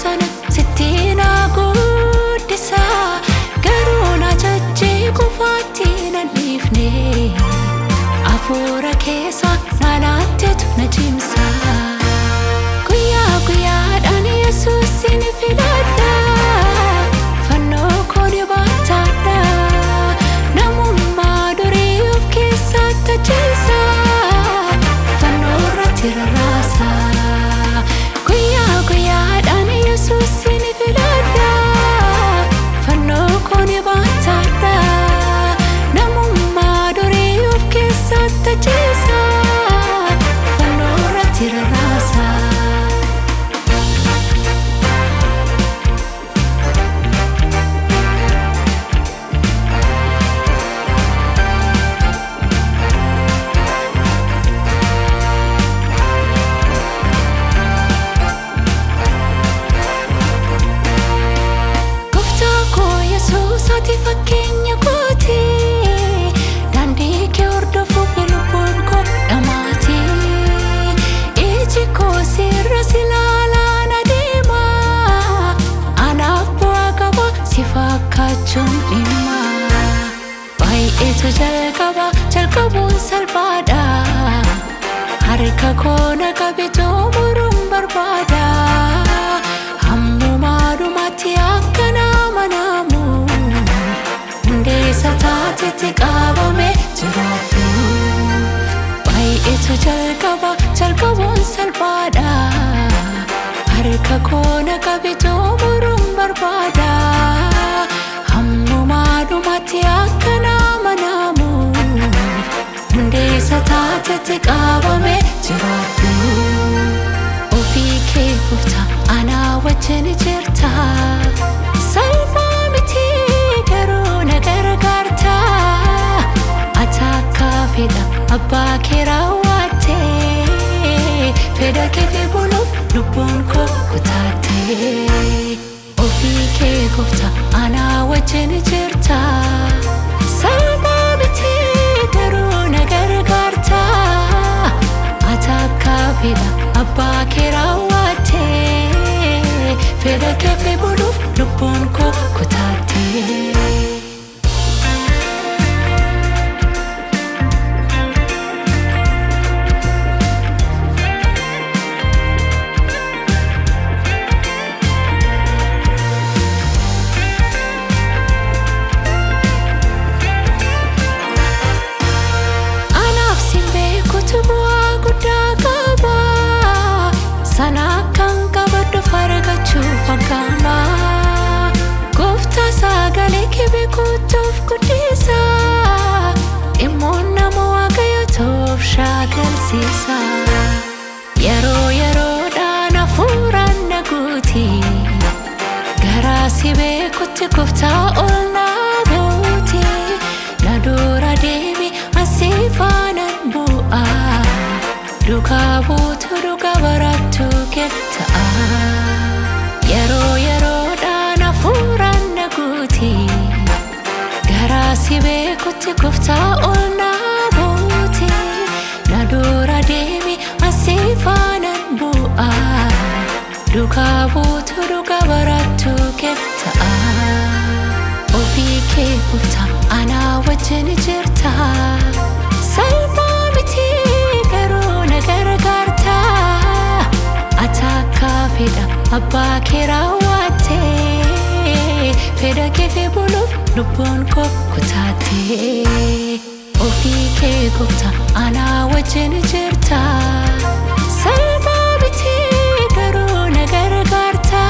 sana sitti na guddisa garuu na jajjee qofaatti na dhiifne hafuura keessa na laatteetu na cimsa guyyaa guyyaadhaan Yesuusin filadha fannoo koo ni baataadha namummaa durii of keessatti ajjeesa fannoo irratti rarraasa guyyaa guyyaadhaan Yesuusin filadha fannoo koo ni baataadha namummaa durii of keessatti ajjeesa fannoo irratti rarraasa. Ati fakkeenya kooti daandii kee hordofuuf lubbuun koo dhamaati iji koo sirra si ilaalaan adeema anaaf bu'aa qaba si fakkaachuun dhimma baay'eetu jalqabuun salphaadha harka koo na qabe xumuruun barbaada hammumaa dhumaatti akka nama naamu Sataatetti qabame jiraatu baay'eetu jalqabuun salphaadha harka koo na qabe xumuruun barbaada hammumaa dhumaatti akka nama naamu hundee sataatetti qabame jiraatu ofii kee gooftaa anaa wajjin jirta salphaa miti garuu na gargaarta ati akka fedha abbaa kee raawwatte fedha kee buluuf lubbuun koo kutaatte ofii kee gooftaa anaa wajjin jirta salphaa miti garuu na gargaarta ati akka fedha abbaa kee raawwatte fedha kee buluuf lubbuun koo kutaatte. Sana kan qabadhu fargachuuf akkama gooftaa sagalee kee beekuutuuf guddisa dhimmoon nama waaqayyo ta'uuf shaakalsiisa yeroo yeroodhaan hafuuraan na guuti garaa si beekutti gooftaa ol na buuti na dura deemi asii faanaan bu'a duukaa buutu dhugaa barattu keessa yeroo yeroodhaan hafuuraan na guuti garaa si beekutti gooftaa ol na buuti na dura deemi asii faanaan bu'a duukaa buutu dhugaa barattu keessa ofii kee gooftaa anaa wajjin jirta salphaa miti garuu na gargaarta ati akka fedha abbaa kee raawwatte fedha kee buluuf lubbuun koo kutaatte ofii kee gooftaa anaa wajjin jirta salphaa miti garuu na gargaarta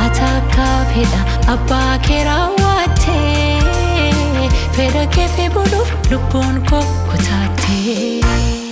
ati akka fedha abbaa kee raawwatte fedha kee buluuf lubbuun koo kutaatte.